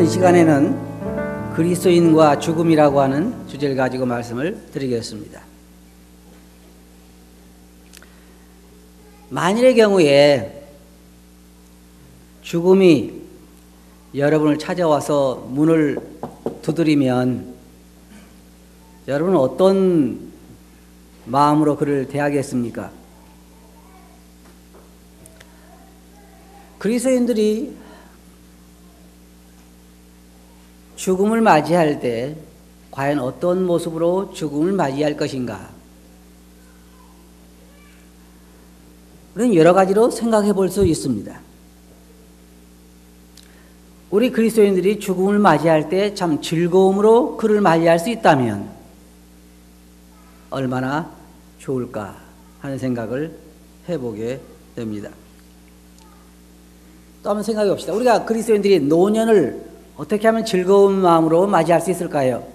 이번 시간에는 그리스도인과 죽음이라고 하는 주제를 가지고 말씀을 드리겠습니다. 만일의 경우에 죽음이 여러분을 찾아와서 문을 두드리면 여러분은 어떤 마음으로 그를 대하겠습니까? 그리스도인들이 죽음을 맞이할 때 과연 어떤 모습으로 죽음을 맞이할 것인가? 우리는 여러 가지로 생각해 볼 수 있습니다. 우리 그리스도인들이 죽음을 맞이할 때 참 즐거움으로 그를 맞이할 수 있다면 얼마나 좋을까 하는 생각을 해보게 됩니다. 또 한번 생각해 봅시다. 우리가 그리스도인들이 노년을 어떻게 하면 즐거운 마음으로 맞이할 수 있을까요?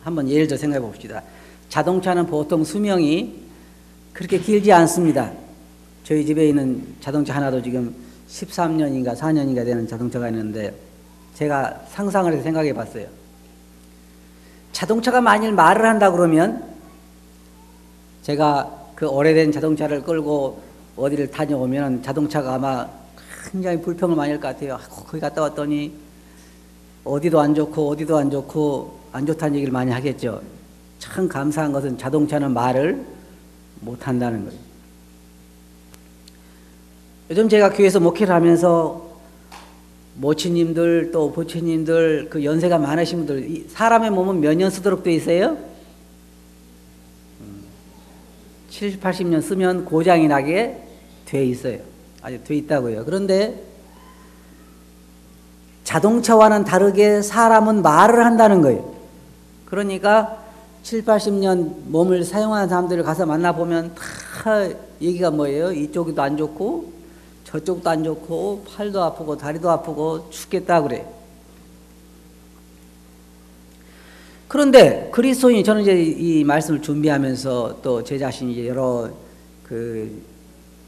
한번 예를 들어 생각해 봅시다. 자동차는 보통 수명이 그렇게 길지 않습니다. 저희 집에 있는 자동차 하나도 지금 13년인가 4년인가 되는 자동차가 있는데 제가 상상을 해서 생각해 봤어요. 자동차가 만일 말을 한다 그러면 제가 그 오래된 자동차를 끌고 어디를 다녀오면 자동차가 아마 굉장히 불평을 많이 할 것 같아요. 거기 갔다 왔더니 어디도 안 좋고 어디도 안 좋고 안 좋다는 얘기를 많이 하겠죠. 참 감사한 것은 자동차는 말을 못한다는 거예요. 요즘 제가 교회에서 목회를 하면서 모치님들 또 보치님들 그 연세가 많으신 분들 사람의 몸은 몇 년 쓰도록 돼 있어요? 70, 80년 쓰면 고장이 나게 돼 있어요. 아직 돼 있다고요. 그런데 자동차와는 다르게 사람은 말을 한다는 거예요. 그러니까 7, 80년 몸을 사용하는 사람들을 가서 만나보면 다 얘기가 뭐예요? 이쪽도 안 좋고 저쪽도 안 좋고 팔도 아프고 다리도 아프고 죽겠다 그래요. 그런데 그리스도인이 저는 이제 이 말씀을 준비하면서 또 제 자신이 여러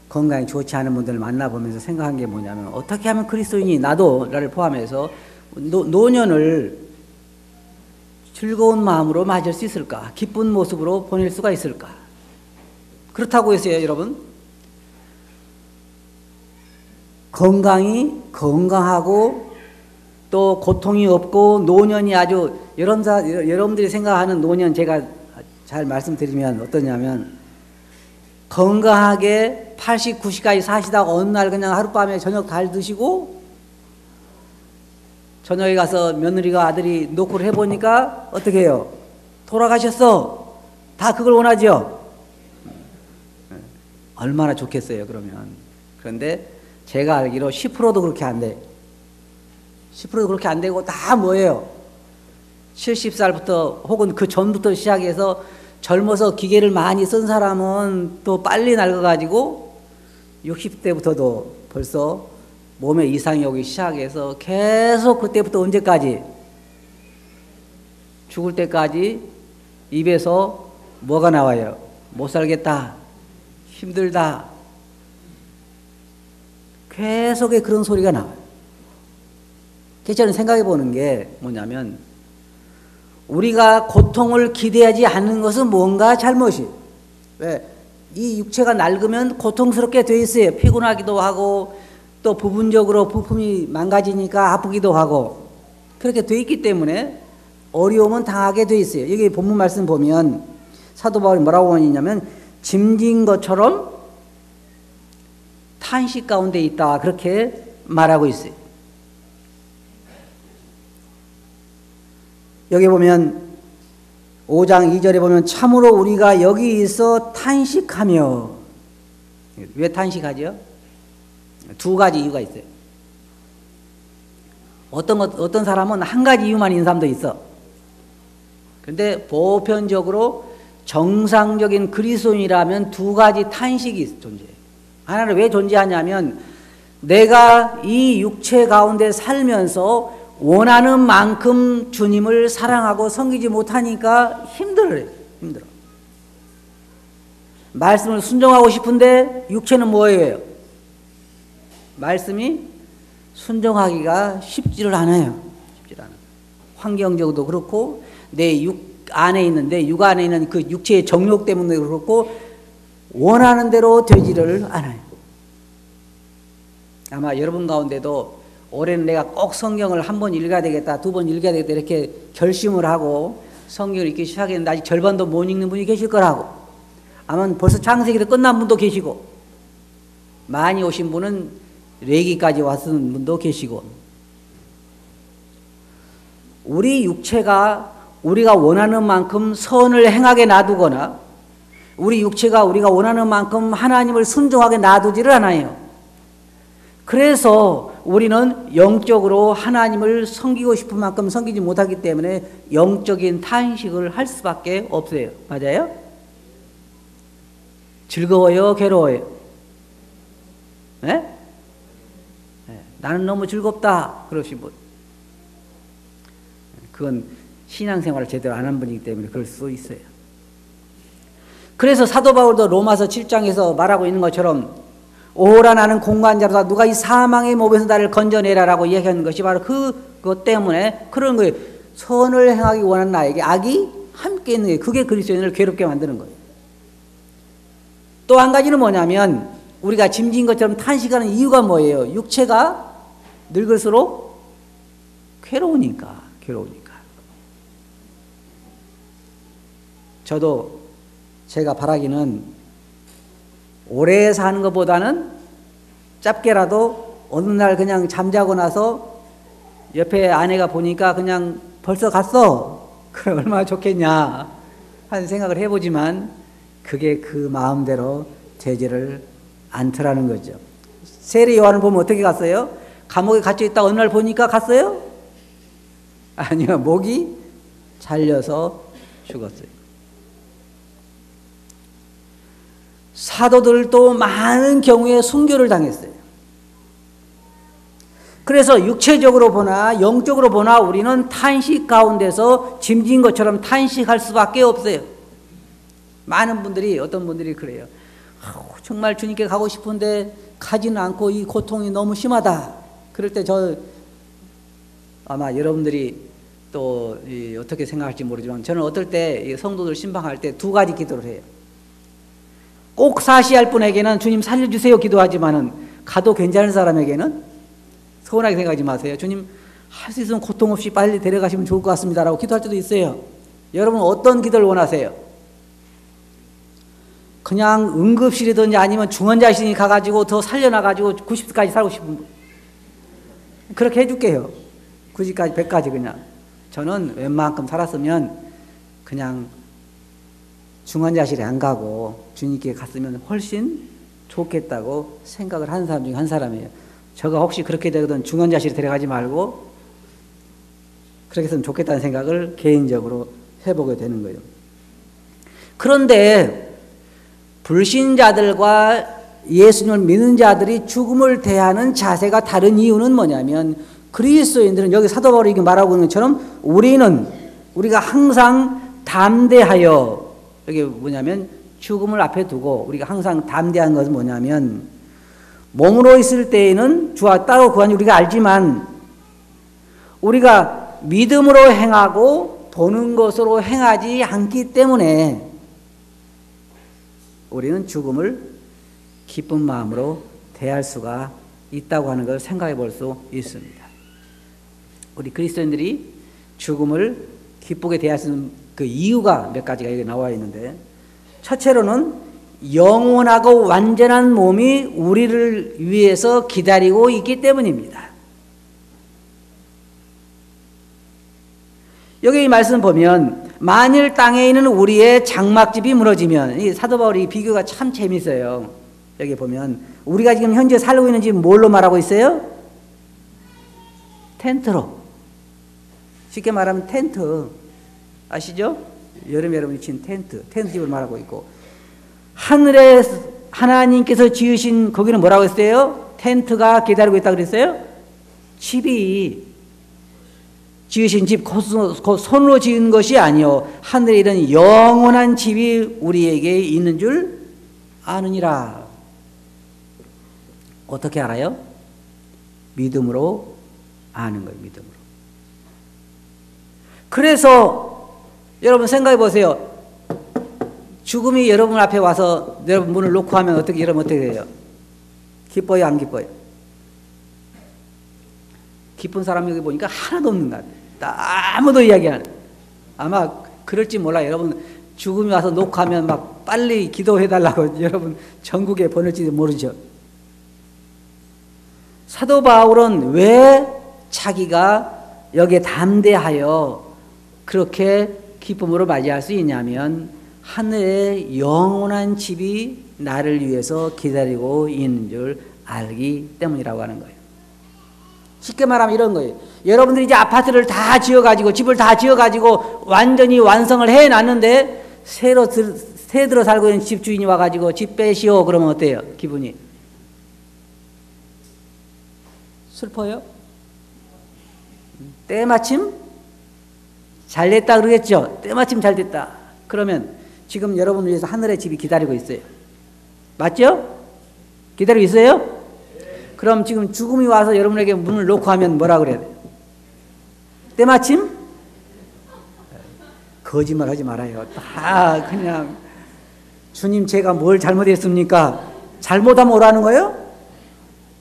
건강이 좋지 않은 분들을 만나보면서 생각한 게 뭐냐면 어떻게 하면 그리스도인이 나를 포함해서 노년을 즐거운 마음으로 맞을 수 있을까? 기쁜 모습으로 보낼 수가 있을까? 그렇다고 해서요, 여러분. 건강하고 또 고통이 없고 노년이 아주 여러분들이 생각하는 노년 제가 잘 말씀드리면 어떠냐면 건강하게 80, 90까지 사시다가 어느 날 그냥 하룻밤에 저녁 잘 드시고 저녁에 가서 며느리가 아들이 노크를 해보니까 어떻게 해요? 돌아가셨어. 다 그걸 원하죠? 얼마나 좋겠어요, 그러면. 그런데 제가 알기로 10%도 그렇게 안 돼. 10%도 그렇게 안 되고 다 뭐예요? 70살부터 혹은 그 전부터 시작해서 젊어서 기계를 많이 쓴 사람은 또 빨리 늙어가지고 60대부터도 벌써 몸에 이상이 오기 시작해서 계속 그때부터 언제까지? 죽을 때까지 입에서 뭐가 나와요? 못 살겠다. 힘들다. 계속의 그런 소리가 나와요. 그래서 저는 생각해 보는 게 뭐냐면 우리가 고통을 기대하지 않는 것은 뭔가 잘못이. 왜? 이 육체가 낡으면 고통스럽게 돼 있어요. 피곤하기도 하고 또 부분적으로 부품이 망가지니까 아프기도 하고 그렇게 돼 있기 때문에 어려움은 당하게 돼 있어요. 여기 본문 말씀 보면 사도 바울이 뭐라고 하냐면 짐진 것처럼 탄식 가운데 있다 그렇게 말하고 있어요. 여기 보면 5장 2절에 보면 참으로 우리가 여기 있어 탄식하며. 왜 탄식하죠? 두 가지 이유가 있어요. 어떤 사람은 한 가지 이유만 있는 사람도 있어. 근데 보편적으로 정상적인 그리스도인이라면 두 가지 탄식이 존재해요. 하나는 왜 존재하냐면 내가 이 육체 가운데 살면서 원하는 만큼 주님을 사랑하고 섬기지 못하니까 힘들어요. 힘들어. 말씀을 순종하고 싶은데 육체는 뭐예요? 말씀이 순종하기가 쉽지를 않아요. 쉽지를 않아요. 환경적으로도 그렇고 내 육 안에 있는 그 육체의 정욕 때문에 그렇고 원하는 대로 되지를 않아요. 아마 여러분 가운데도 올해는 내가 꼭 성경을 한 번 읽어야 되겠다, 두 번 읽어야 되겠다 이렇게 결심을 하고 성경을 읽기 시작했는데 아직 절반도 못 읽는 분이 계실 거라고. 아마 벌써 창세기도 끝난 분도 계시고 많이 오신 분은 레기까지 왔은 분도 계시고. 우리 육체가 우리가 원하는 만큼 선을 행하게 놔두거나 우리 육체가 우리가 원하는 만큼 하나님을 순종하게 놔두지를 않아요. 그래서 우리는 영적으로 하나님을 섬기고 싶은 만큼 섬기지 못하기 때문에 영적인 탄식을 할 수밖에 없어요. 맞아요? 즐거워요? 괴로워요? 네? 네. 나는 너무 즐겁다 그러신 분, 그건 신앙생활을 제대로 안 한 분이기 때문에 그럴 수 있어요. 그래서 사도 바울도 로마서 7장에서 말하고 있는 것처럼 오라 나는 공관자로다 누가 이 사망의 몸에서 나를 건져내라라고 이야기하는 것이 바로 그것 때문에 그런 거예요. 선을 행하기 원하는 나에게 악이 함께 있는 게 그게 그리스도인을 괴롭게 만드는 거예요. 또 한 가지는 뭐냐면 우리가 짐진 것처럼 탄식하는 이유가 뭐예요? 육체가 늙을수록 괴로우니까. 저도 제가 바라기는 오래 사는 것보다는 짧게라도 어느 날 그냥 잠자고 나서 옆에 아내가 보니까 그냥 벌써 갔어. 그럼 얼마나 좋겠냐 하는 생각을 해보지만 그게 그 마음대로 되지를 않더라는 거죠. 세례 요한을 보면 어떻게 갔어요? 감옥에 갇혀 있다 어느 날 보니까 갔어요? 아니요, 목이 잘려서 죽었어요. 사도들도 많은 경우에 순교를 당했어요. 그래서 육체적으로 보나 영적으로 보나 우리는 탄식 가운데서 짐진 것처럼 탄식할 수밖에 없어요. 많은 분들이, 어떤 분들이 그래요. 정말 주님께 가고 싶은데 가지는 않고 이 고통이 너무 심하다. 그럴 때 아마 여러분들이 또 어떻게 생각할지 모르지만 저는 어떨 때 성도들 신방할 때 두 가지 기도를 해요. 꼭 사시할 분에게는 주님 살려주세요 기도하지만은 가도 괜찮은 사람에게는 서운하게 생각하지 마세요. 주님 할 수 있으면 고통 없이 빨리 데려가시면 좋을 것 같습니다라고 기도할 때도 있어요. 여러분 어떤 기도를 원하세요? 그냥 응급실이든지 아니면 중환자실이 가가지고 더 살려놔가지고 90세까지 살고 싶은 분 그렇게 해줄게요. 90까지 100까지 그냥. 저는 웬만큼 살았으면 그냥 중환자실에 안 가고 주님께 갔으면 훨씬 좋겠다고 생각을 하는 사람 중에 한 사람이에요. 저가 혹시 그렇게 되거든 중환자실에 데려가지 말고 그렇게 했으면 좋겠다는 생각을 개인적으로 해보게 되는 거예요. 그런데 불신자들과 예수님을 믿는 자들이 죽음을 대하는 자세가 다른 이유는 뭐냐면 그리스도인들은 여기 사도 바울이 말하고 있는 것처럼 우리가 항상 담대하여, 이게 뭐냐면 죽음을 앞에 두고 우리가 항상 담대한 것은 뭐냐면 몸으로 있을 때에는 주와 따로 구하니 우리가 알지만 우리가 믿음으로 행하고 보는 것으로 행하지 않기 때문에 우리는 죽음을 기쁜 마음으로 대할 수가 있다고 하는 걸 생각해 볼 수 있습니다. 우리 그리스도인들이 죽음을 기쁘게 대할 수 있는 그 이유가 몇 가지가 여기 나와 있는데, 첫째로는 영원하고 완전한 몸이 우리를 위해서 기다리고 있기 때문입니다. 여기 이 말씀 보면 만일 땅에 있는 우리의 장막집이 무너지면, 이 사도 바울이 비교가 참 재밌어요. 여기 보면 우리가 지금 현재 살고 있는 집 뭘로 말하고 있어요? 텐트로. 쉽게 말하면 텐트 아시죠? 여름에 여러분이 친 텐트집을 말하고 있고, 하늘에 하나님께서 지으신 거기는 뭐라고 했어요? 텐트가 기다리고 있다고 그랬어요? 집이 지으신 집, 손으로 지은 것이 아니요 하늘에 이런 영원한 집이 우리에게 있는 줄 아느니라. 어떻게 알아요? 믿음으로 아는 거예요. 믿음으로. 그래서 여러분 생각해 보세요. 죽음이 여러분 앞에 와서 여러분 문을 놓고 하면 여러분 어떻게 돼요? 기뻐요, 안 기뻐요? 기쁜 사람 여기 보니까 하나도 없는 것 같아요. 아무도 이야기 안 해요. 아마 그럴지 몰라요. 여러분 죽음이 와서 놓고 하면 막 빨리 기도해달라고 여러분 전국에 보낼지도 모르죠. 사도 바울은 왜 자기가 여기에 담대하여 그렇게 기쁨으로 맞이할 수 있냐면 하늘의 영원한 집이 나를 위해서 기다리고 있는 줄 알기 때문이라고 하는 거예요. 쉽게 말하면 이런 거예요. 여러분들이 이제 아파트를 다 지어가지고 집을 다 지어가지고 완전히 완성을 해놨는데 새 들어 살고 있는 집주인이 와가지고 집 빼시오 그러면 어때요? 기분이 슬퍼요? 때마침 잘 됐다 그러겠죠? 때마침 잘 됐다. 그러면 지금 여러분을 위해서 하늘의 집이 기다리고 있어요. 맞죠? 기다리고 있어요? 그럼 지금 죽음이 와서 여러분에게 문을 놓고 하면 뭐라 그래야 돼요? 때마침? 거짓말 하지 말아요. 다 그냥 주님 제가 뭘 잘못했습니까? 잘못하면 오라는 거예요?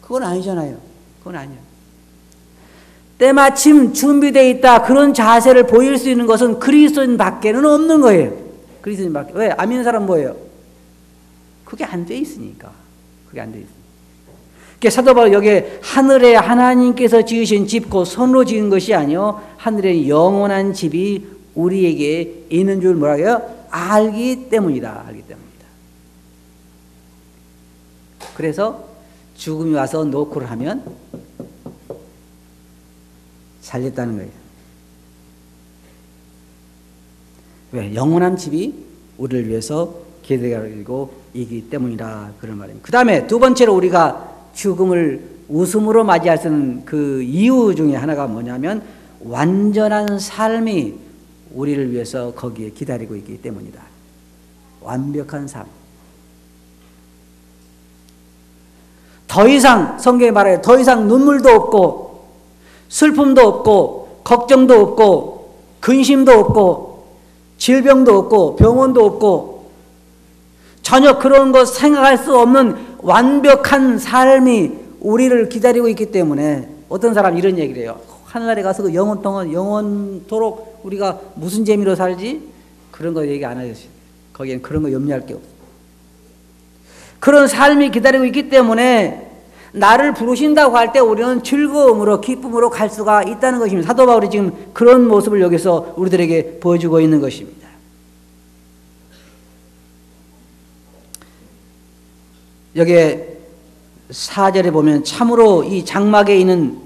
그건 아니잖아요. 그건 아니에요. 때마침 준비되어 있다. 그런 자세를 보일 수 있는 것은 그리스도인 밖에는 없는 거예요. 그리스도인 밖에. 왜? 안 믿는 사람 뭐예요? 그게 안 돼 있으니까. 그게 안 돼 있으니까. 사도 바울 여기에 하늘에 하나님께서 지으신 집, 곧 손으로 지은 것이 아니요 하늘의 영원한 집이 우리에게 있는 줄 뭐라고요? 알기 때문이다. 알기 때문이다. 그래서 죽음이 와서 노크를 하면 살렸다는 거예요. 왜? 영원한 집이 우리를 위해서 기다리고 있기 때문이다. 그런 말입니다. 그 다음에 두 번째로 우리가 죽음을 웃음으로 맞이할 수 있는 그 이유 중에 하나가 뭐냐면 완전한 삶이 우리를 위해서 거기에 기다리고 있기 때문이다. 완벽한 삶. 더 이상 성경에 말해요. 더 이상 눈물도 없고 슬픔도 없고 걱정도 없고 근심도 없고 질병도 없고 병원도 없고 전혀 그런 것 생각할 수 없는 완벽한 삶이 우리를 기다리고 있기 때문에 어떤 사람 이런 얘기를 해요. 하늘나라에 가서 그 영원토록 우리가 무슨 재미로 살지? 그런 거 얘기 안 하겠어요. 거기엔 그런 거 염려할 게 없어요. 그런 삶이 기다리고 있기 때문에 나를 부르신다고 할 때 우리는 즐거움으로 기쁨으로 갈 수가 있다는 것입니다. 사도 바울이 지금 그런 모습을 여기서 우리들에게 보여주고 있는 것입니다. 여기에 4절에 보면 참으로 이 장막에 있는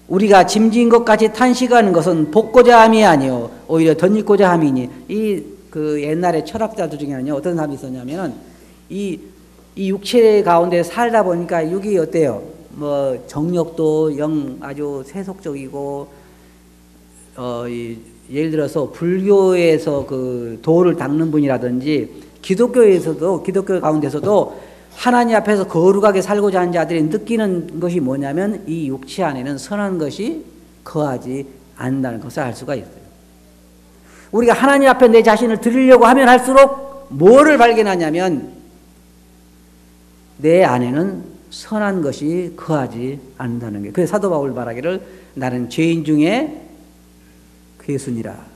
우리가 짐진 것 같이 탄식하는 것은 복고자 함이 아니요 오히려 덧입고자 함이니 그 옛날에 철학자들 중에는요 어떤 사람이 있었냐면은 이 육체 가운데 살다 보니까 육이 어때요? 뭐 정력도 아주 세속적이고 예를 들어서 불교에서 그 도를 닦는 분이라든지 기독교 가운데서도 하나님 앞에서 거룩하게 살고자 하는 자들이 느끼는 것이 뭐냐면 이 육체 안에는 선한 것이 거하지 않는다는 것을 알 수가 있어요. 우리가 하나님 앞에 내 자신을 드리려고 하면 할수록 뭐를 발견하냐면 내 안에는 선한 것이 거하지 않는다는 게. 그래서 사도 바울 말하기를 나는 죄인 중에 괴순이라.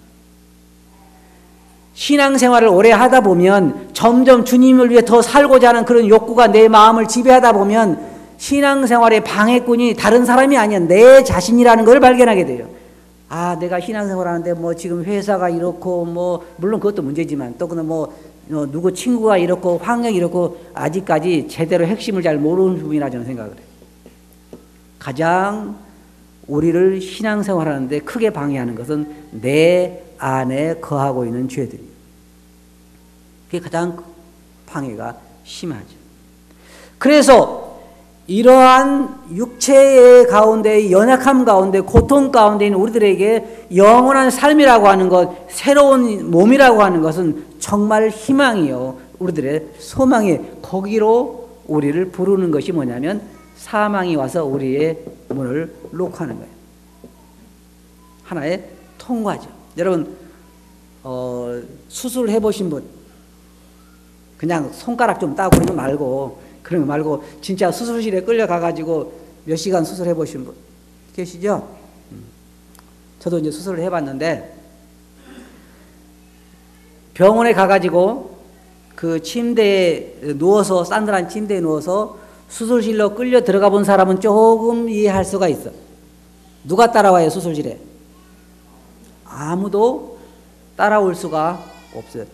신앙생활을 오래 하다 보면 점점 주님을 위해 더 살고자 하는 그런 욕구가 내 마음을 지배하다 보면 신앙생활의 방해꾼이 다른 사람이 아니야 내 자신이라는 걸 발견하게 돼요. 아, 내가 신앙생활 하는데 뭐 지금 회사가 이렇고 뭐 물론 그것도 문제지만 또 그는 뭐 누구 친구가 이렇고 환경이 이렇고 아직까지 제대로 핵심을 잘 모르는 부분이라 저는 생각을 해요. 가장 우리를 신앙생활 하는데 크게 방해하는 것은 내 안에 거하고 있는 죄들이에요. 그게 가장 방해가 심하죠. 그래서 이러한 육체의 가운데 연약함 가운데 고통 가운데 있는 우리들에게 영원한 삶이라고 하는 것, 새로운 몸이라고 하는 것은 정말 희망이요 우리들의 소망이 거기로 우리를 부르는 것이 뭐냐면 사망이 와서 우리의 문을 녹화하는 거예요. 하나의 통과죠. 여러분 수술을 해보신 분, 그냥 손가락 좀 따고 그런 거 말고 진짜 수술실에 끌려가가지고 몇 시간 수술해 보신 분 계시죠? 저도 이제 수술을 해봤는데, 병원에 가가지고 그 침대에 누워서, 산들한 침대에 누워서 수술실로 끌려 들어가 본 사람은 조금 이해할 수가 있어. 누가 따라와요, 수술실에? 아무도 따라올 수가 없어요.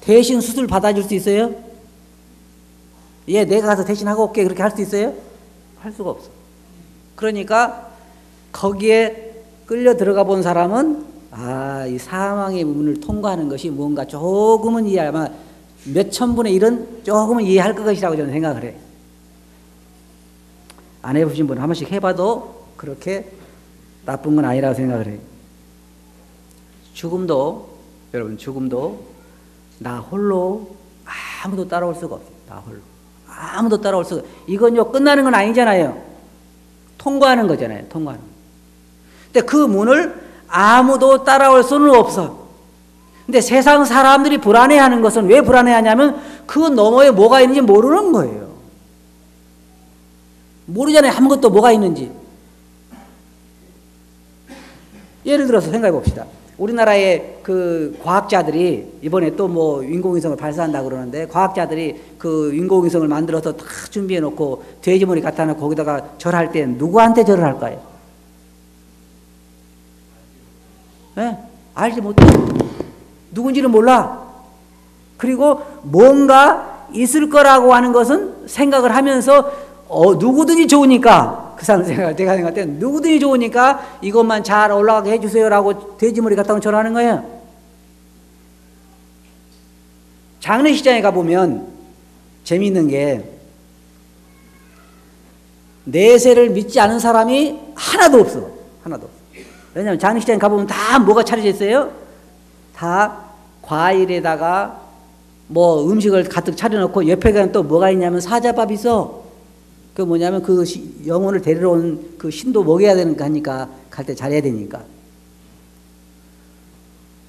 대신 수술 받아줄 수 있어요? 예, 내가 가서 대신 하고 올게. 그렇게 할 수 있어요? 할 수가 없어. 그러니까 거기에 끌려 들어가 본 사람은 이 사망의 문을 통과하는 것이 뭔가 조금은 아마 몇천 분의 1은 조금은 이해할 것이라고 저는 생각을 해요. 안 해보신 분은 한 번씩 해봐도 그렇게 나쁜 건 아니라고 생각을 해요. 여러분 죽음도 나 홀로 아무도 따라올 수가 없어요. 나 홀로 아무도 따라올 수가 없어요. 이건요 끝나는 건 아니잖아요. 통과하는 거잖아요. 통과하는 거. 근데 그 문을 아무도 따라올 수는 없어. 근데 세상 사람들이 불안해하는 것은 왜 불안해하냐면 그 너머에 뭐가 있는지 모르는 거예요. 모르잖아요. 아무것도 뭐가 있는지. 예를 들어서 생각해 봅시다. 우리나라의 그 과학자들이 이번에 또 뭐 인공위성을 발사한다고 그러는데, 과학자들이 그 인공위성을 만들어서 다 준비해 놓고 돼지머리 갖다 놓고 거기다가 절할 때 누구한테 절을 할까요? 네? 알지 못해. 누군지는 몰라. 그리고 뭔가 있을 거라고 하는 것은 생각을 하면서 누구든지 좋으니까, 그 사람 제가 생각할 때 누구든지 좋으니까 이것만 잘 올라가게 해주세요라고 돼지머리 갖다 절하는 거예요. 장례식장에 가보면 재미있는 게, 내세를 믿지 않은 사람이 하나도 없어. 하나도 없어. 왜냐하면 장례식장에 가보면 다 뭐가 차려져 있어요? 다 과일에다가 뭐 음식을 가득 차려놓고 옆에 또 뭐가 있냐면 사자밥이 있어. 그 뭐냐면 그 영혼을 데리러 온 그 신도 먹여야 되는 거 하니까, 갈 때 잘해야 되니까.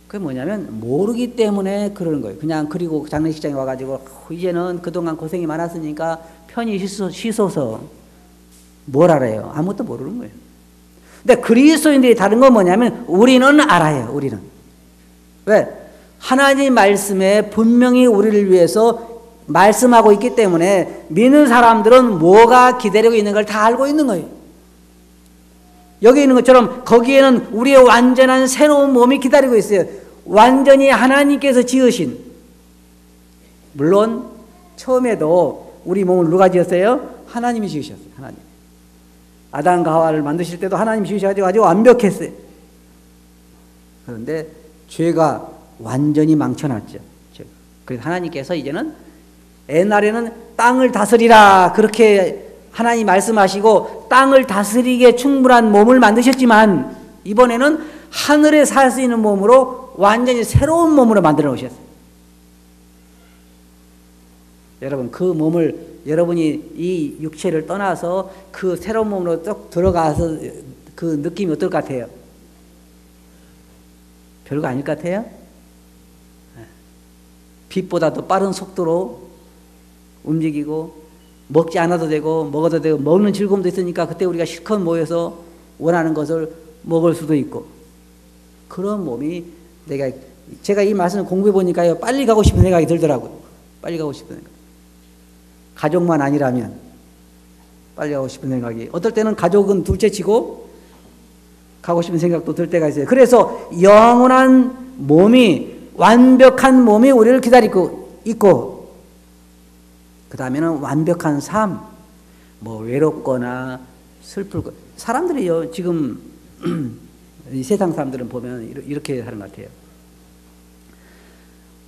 그게 뭐냐면 모르기 때문에 그러는 거예요. 그냥. 그리고 장례식장에 와가지고 이제는 그동안 고생이 많았으니까 편히 쉬소서. 뭘 알아요? 아무것도 모르는 거예요. 근데 그리스도인들이 다른 건 뭐냐면 우리는 알아요. 우리는. 왜? 하나님 말씀에 분명히 우리를 위해서 말씀하고 있기 때문에 믿는 사람들은 뭐가 기다리고 있는 걸 다 알고 있는 거예요. 여기 있는 것처럼 거기에는 우리의 완전한 새로운 몸이 기다리고 있어요. 완전히 하나님께서 지으신. 물론 처음에도 우리 몸을 누가 지었어요? 하나님이 지으셨어요. 하나님. 아담과 하와를 만드실 때도 하나님이 지으셔가지고 아주 완벽했어요. 그런데 죄가 완전히 망쳐놨죠. 그래서 하나님께서 이제는, 옛날에는 땅을 다스리라 그렇게 하나님 말씀하시고 땅을 다스리기에 충분한 몸을 만드셨지만, 이번에는 하늘에 살 수 있는 몸으로 완전히 새로운 몸으로 만들어 놓으셨어요. 여러분, 그 몸을, 여러분이 이 육체를 떠나서 그 새로운 몸으로 쭉 들어가서 그 느낌이 어떨 것 같아요? 별거 아닐 것 같아요? 빛보다 더 빠른 속도로 움직이고, 먹지 않아도 되고 먹어도 되고, 먹는 즐거움도 있으니까 그때 우리가 실컷 모여서 원하는 것을 먹을 수도 있고, 그런 몸이, 제가 이 말씀을 공부해 보니까요, 빨리 가고 싶은 생각이 들더라고요. 빨리 가고 싶은 생각. 가족만 아니라면 빨리 가고 싶은 생각이, 어떨 때는 가족은 둘째치고 가고 싶은 생각도 들 때가 있어요. 그래서 영원한 몸이, 완벽한 몸이 우리를 기다리고 있고, 그 다음에는 완벽한 삶, 뭐 외롭거나 슬플 거. 사람들이요, 지금 이 세상 사람들은 보면 이렇게 하는 것 같아요.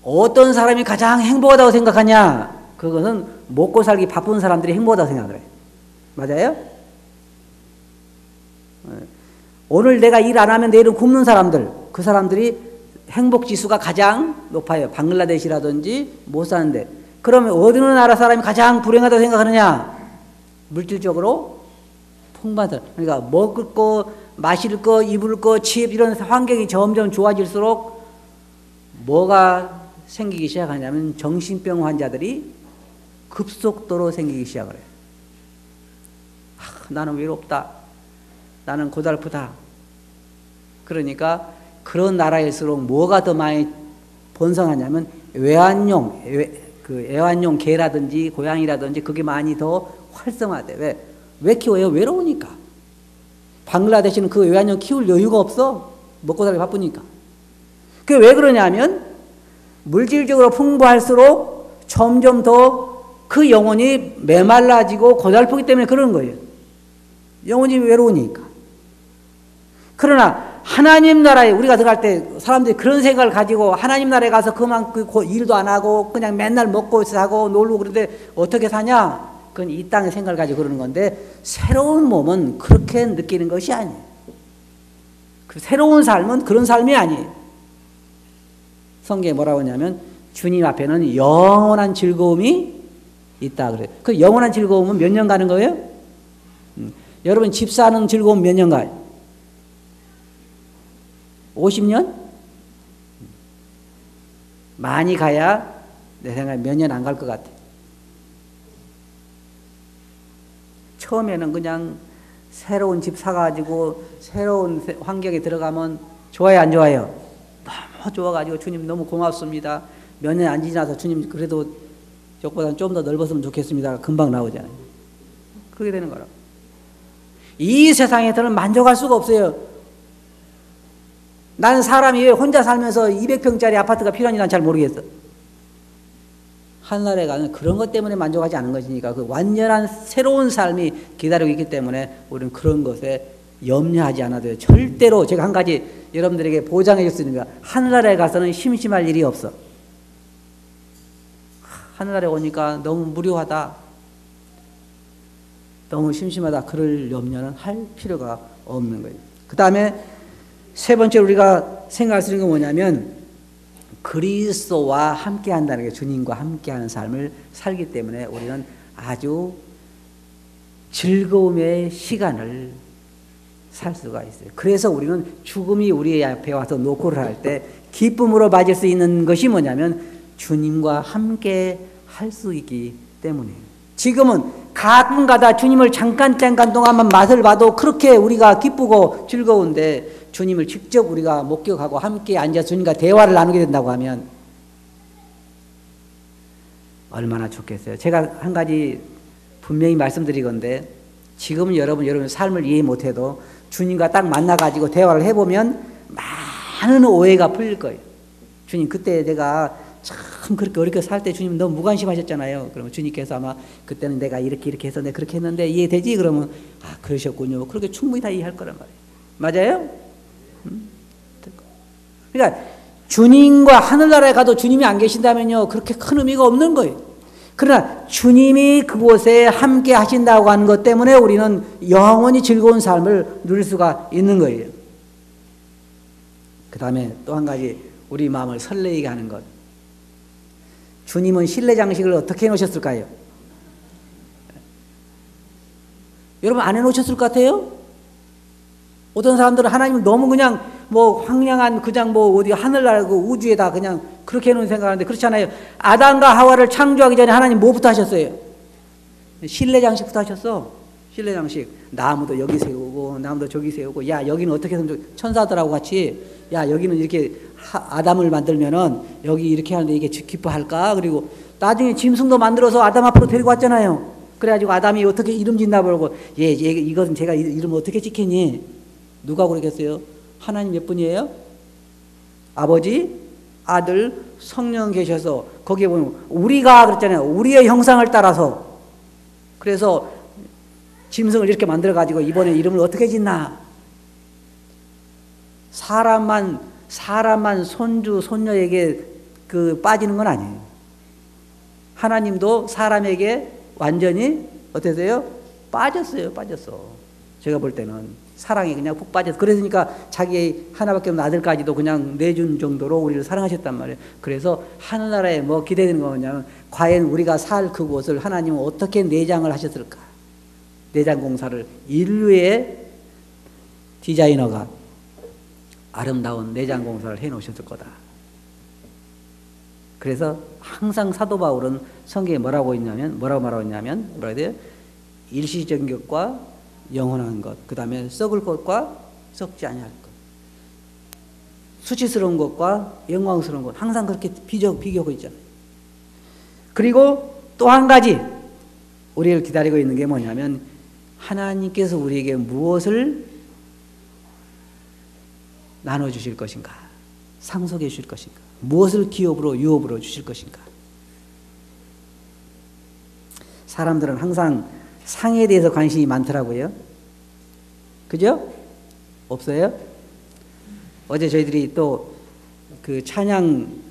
어떤 사람이 가장 행복하다고 생각하냐? 그것은 먹고 살기 바쁜 사람들이 행복하다고 생각을 해요. 맞아요? 오늘 내가 일 안 하면 내일은 굶는 사람들, 그 사람들이 행복지수가 가장 높아요. 방글라데시라든지 못 사는데. 그러면 어느 나라 사람이 가장 불행하다고 생각하느냐? 물질적으로 풍부한 그러니까 먹을 거, 마실 거, 입을 거, 집 이런 환경이 점점 좋아질수록 뭐가 생기기 시작하냐면 정신병 환자들이 급속도로 생기기 시작을 해요. 나는 외롭다. 나는 고달프다. 그러니까 그런 나라일수록 뭐가 더 많이 번성하냐면 애완용 개라든지 고양이라든지 그게 많이 더 활성화돼. 왜 키워요? 외로우니까. 방글라데시는 그 애완용 키울 여유가 없어. 먹고 살기 바쁘니까. 그게 왜 그러냐면 물질적으로 풍부할수록 점점 더 그 영혼이 메말라지고 고달프기 때문에 그러는 거예요. 영혼이 외로우니까. 그러나 하나님 나라에 우리가 들어갈 때 사람들이 그런 생각을 가지고 하나님 나라에 가서 그만큼 일도 안 하고 그냥 맨날 먹고 사고 놀고 그런데 어떻게 사냐? 그건 이 땅의 생각을 가지고 그러는 건데 새로운 몸은 그렇게 느끼는 것이 아니에요. 그 새로운 삶은 그런 삶이 아니에요. 성경에 뭐라고 하냐면 주님 앞에는 영원한 즐거움이 있다 그래요. 그 영원한 즐거움은 몇 년 가는 거예요? 여러분 집 사는 즐거움 몇 년 가요? 50년? 많이 가야 내 생각에 몇 년 안 갈 것 같아. 처음에는 그냥 새로운 집 사가지고 새로운 환경에 들어가면 좋아요, 안 좋아요? 너무 좋아가지고 주님 너무 고맙습니다. 몇 년 안 지나서 주님 그래도 저보다는 좀 더 넓었으면 좋겠습니다. 금방 나오잖아요. 그렇게 되는 거라고. 이 세상에서는 만족할 수가 없어요. 나는 사람이 왜 혼자 살면서 200평짜리 아파트가 필요한지 난 잘 모르겠어. 하늘나라에 가는 그런 것 때문에 만족하지 않은 것이니까 그 완전한 새로운 삶이 기다리고 있기 때문에 우리는 그런 것에 염려하지 않아도 돼요. 절대로 제가 한 가지 여러분들에게 보장해 줄 수 있는 거야. 하늘나라에 가서는 심심할 일이 없어. 하늘나라에 오니까 너무 무료하다. 너무 심심하다. 그럴 염려는 할 필요가 없는 거예요. 그 다음에 세 번째로 우리가 생각할 수 있는 건 뭐냐면 그리스도와 함께 한다는 게 주님과 함께하는 삶을 살기 때문에 우리는 아주 즐거움의 시간을 살 수가 있어요. 그래서 우리는 죽음이 우리 앞에 와서 노크를 할 때 기쁨으로 맞을 수 있는 것이 뭐냐면 주님과 함께 할 수 있기 때문이에요. 지금은 가끔가다 주님을 잠깐 동안만 맛을 봐도 그렇게 우리가 기쁘고 즐거운데 주님을 직접 우리가 목격하고 함께 앉아서 주님과 대화를 나누게 된다고 하면 얼마나 좋겠어요. 제가 한 가지 분명히 말씀드리건데 지금은 여러분 삶을 이해 못해도 주님과 딱 만나가지고 대화를 해보면 많은 오해가 풀릴 거예요. 주님 그때 내가 참 그렇게 어렵게 살 때 주님 너무 무관심하셨잖아요. 그러면 주님께서 아마 그때는 내가 이렇게 해서 내가 그렇게 했는데 이해되지? 그러면 아 그러셨군요. 그렇게 충분히 다 이해할 거란 말이에요. 맞아요? 그러니까 주님과 하늘나라에 가도 주님이 안 계신다면요 그렇게 큰 의미가 없는 거예요. 그러나 주님이 그곳에 함께 하신다고 하는 것 때문에 우리는 영원히 즐거운 삶을 누릴 수가 있는 거예요. 그 다음에 또 한 가지 우리 마음을 설레게 하는 것. 주님은 실내 장식을 어떻게 해놓으셨을까요? 여러분 안 해놓으셨을 것 같아요? 어떤 사람들은 하나님은 너무 그냥 뭐 황량한 그냥 뭐 어디 하늘날 그 우주에다 그냥 그렇게 해놓은 생각하는데 그렇지 않아요. 아담과 하와를 창조하기 전에 하나님 뭐부터 하셨어요? 실내 장식부터 하셨어. 실내 장식. 나무도 여기 세우고 나무도 저기 세우고 야 여기는 어떻게 해서 천사들하고 같이 야 여기는 이렇게 아담을 만들면은 여기 이렇게 하는데 이게 기뻐할까? 그리고 나중에 짐승도 만들어서 아담 앞으로 데리고 왔잖아요. 그래가지고 아담이 어떻게 이름 짓나 보고 얘 이것은 제가 이름 어떻게 짓겠니? 누가 그러겠어요? 하나님 몇 분이에요? 아버지, 아들, 성령 계셔서 거기에 보면 우리가 그랬잖아요. 우리의 형상을 따라서 그래서 짐승을 이렇게 만들어가지고 이번에 이름을 어떻게 짓나? 사람만 손주, 손녀에게 그 빠지는 건 아니에요. 하나님도 사람에게 완전히 어떠세요? 빠졌어요. 제가 볼 때는 사랑이 그냥 푹 빠졌어. 그러니까 자기 하나밖에 없는 아들까지도 그냥 내준 정도로 우리를 사랑하셨단 말이에요. 그래서 하늘나라에 뭐 기대되는 거냐면 과연 우리가 살 그곳을 하나님은 어떻게 내장을 하셨을까? 내장 공사를 인류의 디자이너가 아름다운 내장 공사를 해 놓으셨을 거다. 그래서 항상 사도 바울은 성경에 뭐라고 말하고 있냐면 뭐라 해야 돼요? 일시적인 것과 영원한 것, 그 다음에 썩을 것과 썩지 아니할 것, 수치스러운 것과 영광스러운 것, 항상 그렇게 비교하고 있잖아요. 그리고 또 한 가지 우리를 기다리고 있는 게 뭐냐면 하나님께서 우리에게 무엇을 나눠주실 것인가, 상속해 주실 것인가, 무엇을 기업으로 유업으로 주실 것인가. 사람들은 항상 상에 대해서 관심이 많더라고요. 그죠? 없어요? 어제 저희들이 또 그 찬양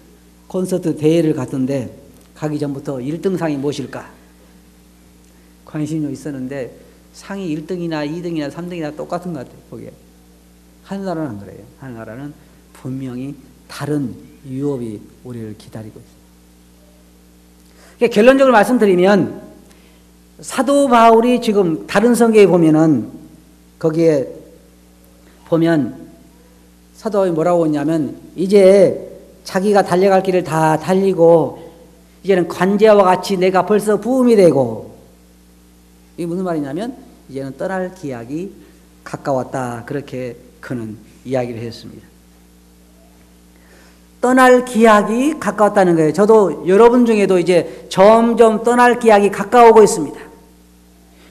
콘서트 대회를 갔던데 가기 전부터 1등상이 무엇일까 관심이 좀 있었는데 상이 1등이나 2등이나 3등이나 똑같은 것 같아요. 거기에. 하늘나라는 안 그래요. 하늘나라는 분명히 다른 유업이 우리를 기다리고 있어요. 그러니까 결론적으로 말씀드리면 사도 바울이 지금 다른 성경에 보면은 거기에 보면 사도 바울이 뭐라고 했냐면 이제 자기가 달려갈 길을 다 달리고 이제는 관제와 같이 내가 벌써 부음이 되고, 이게 무슨 말이냐면 이제는 떠날 기약이 가까웠다, 그렇게 그는 이야기를 했습니다. 떠날 기약이 가까웠다는 거예요. 저도 여러분 중에도 이제 점점 떠날 기약이 가까워오고 있습니다.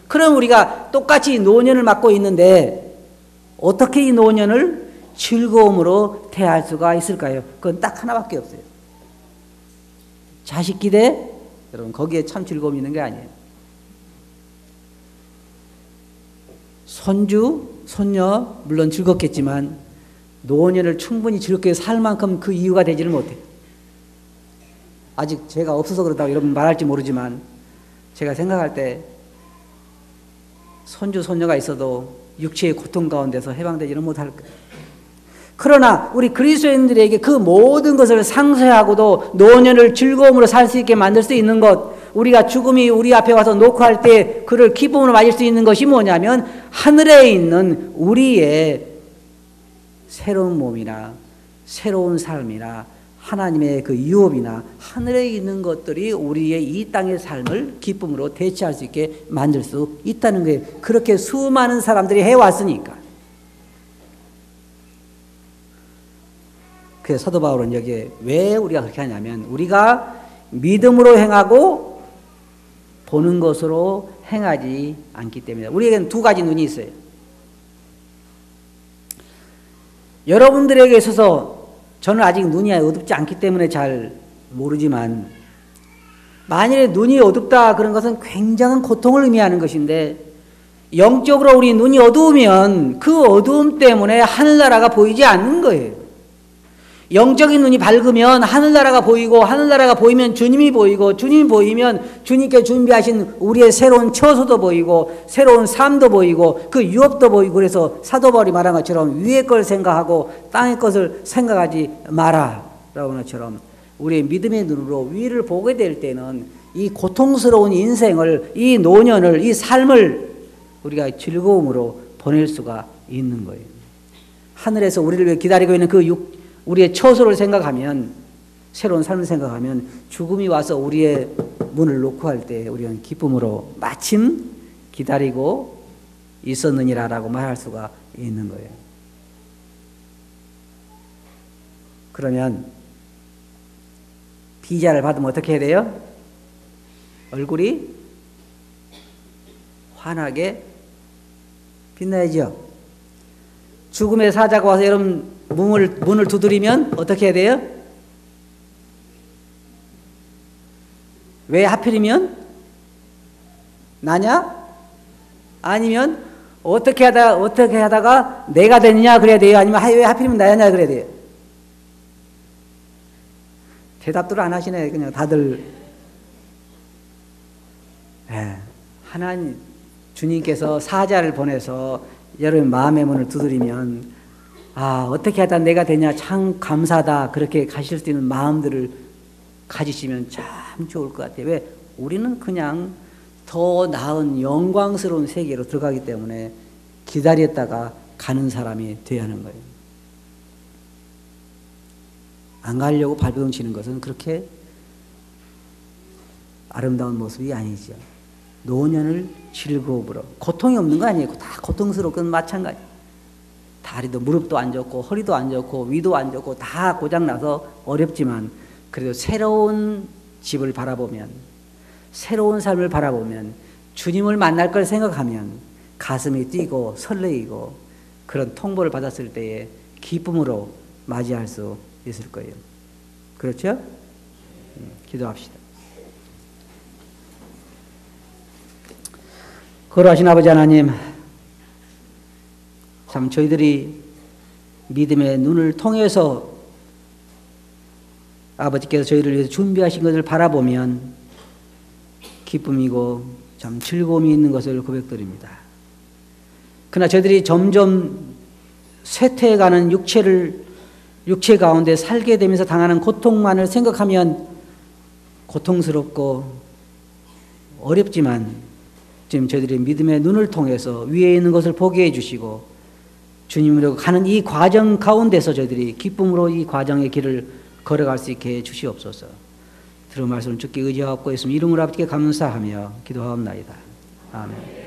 그럼 우리가 똑같이 노년을 맞고 있는데 어떻게 이 노년을 즐거움으로 대할 수가 있을까요? 그건 딱 하나밖에 없어요. 자식 기대, 여러분 거기에 참 즐거움이 있는 게 아니에요. 손주, 손녀 물론 즐겁겠지만 노년을 충분히 즐겁게 살 만큼 그 이유가 되지는 못해요. 아직 제가 없어서 그렇다고 여러분 말할지 모르지만 제가 생각할 때 손주, 손녀가 있어도 육체의 고통 가운데서 해방되지는 못할 거예요. 그러나 우리 그리스도인들에게 그 모든 것을 상쇄하고도 노년을 즐거움으로 살 수 있게 만들 수 있는 것, 우리가 죽음이 우리 앞에 와서 녹화할 때 그를 기쁨으로 맞을 수 있는 것이 뭐냐면 하늘에 있는 우리의 새로운 몸이나 새로운 삶이나 하나님의 그 유업이나 하늘에 있는 것들이 우리의 이 땅의 삶을 기쁨으로 대체할 수 있게 만들 수 있다는 거예요. 그렇게 수많은 사람들이 해왔으니까. 그래서 사도 바울은 여기에 왜 우리가 그렇게 하냐면 우리가 믿음으로 행하고 보는 것으로 행하지 않기 때문이다. 우리에게는 두 가지 눈이 있어요. 여러분들에게 있어서 저는 아직 눈이 어둡지 않기 때문에 잘 모르지만 만일에 눈이 어둡다 그런 것은 굉장한 고통을 의미하는 것인데 영적으로 우리 눈이 어두우면 그 어두움 때문에 하늘나라가 보이지 않는 거예요. 영적인 눈이 밝으면 하늘나라가 보이고 하늘나라가 보이면 주님이 보이고 주님이 보이면 주님께 준비하신 우리의 새로운 처소도 보이고 새로운 삶도 보이고 그 유업도 보이고 그래서 사도 바울이 말한 것처럼 위의 걸 생각하고 땅의 것을 생각하지 마라 라고 하는 것처럼 우리의 믿음의 눈으로 위를 보게 될 때는 이 고통스러운 인생을 이 노년을 이 삶을 우리가 즐거움으로 보낼 수가 있는 거예요. 하늘에서 우리를 위해 기다리고 있는 우리의 처소를 생각하면 새로운 삶을 생각하면 죽음이 와서 우리의 문을 놓고 할 때 우리는 기쁨으로 마침 기다리고 있었느니라라고 말할 수가 있는 거예요. 그러면 비자를 받으면 어떻게 해야 돼요? 얼굴이 환하게 빛나야죠. 죽음의 사자가 와서 여러분 문을 두드리면 어떻게 해야 돼요? 왜 하필이면? 나냐? 아니면 어떻게 하다가 내가 되느냐 그래야 돼요? 아니면 왜 하필이면 나냐 그래야 돼요? 대답들을 안 하시네. 그냥 다들 하나님 주님께서 사자를 보내서 여러분 마음의 문을 두드리면 어떻게 하다 내가 되냐 참 감사하다 그렇게 가실 수 있는 마음들을 가지시면 참 좋을 것 같아요. 왜? 우리는 그냥 더 나은 영광스러운 세계로 들어가기 때문에 기다렸다가 가는 사람이 되어야 하는 거예요. 안 가려고 발버둥 치는 것은 그렇게 아름다운 모습이 아니죠. 노년을 즐거움으로. 고통이 없는 거 아니에요. 다 고통스럽고 마찬가지. 다리도 무릎도 안 좋고 허리도 안 좋고 위도 안 좋고 다 고장나서 어렵지만 그래도 새로운 집을 바라보면, 새로운 삶을 바라보면, 주님을 만날 걸 생각하면 가슴이 뛰고 설레이고 그런 통보를 받았을 때에 기쁨으로 맞이할 수 있을 거예요. 그렇죠? 기도합시다. 거룩하신 아버지 하나님, 참 저희들이 믿음의 눈을 통해서 아버지께서 저희를 위해서 준비하신 것을 바라보면 기쁨이고 참 즐거움이 있는 것을 고백드립니다. 그러나 저희들이 점점 쇠퇴해가는 육체 가운데 살게 되면서 당하는 고통만을 생각하면 고통스럽고 어렵지만 지금 저희들이 믿음의 눈을 통해서 위에 있는 것을 보게 해주시고 주님으로 가는 이 과정 가운데서 저희들이 기쁨으로 이 과정의 길을 걸어갈 수 있게 해 주시옵소서. 들은 말씀을 주께 의지하고 있으면 이름으로 아버지께 감사하며 기도하옵나이다. 아멘.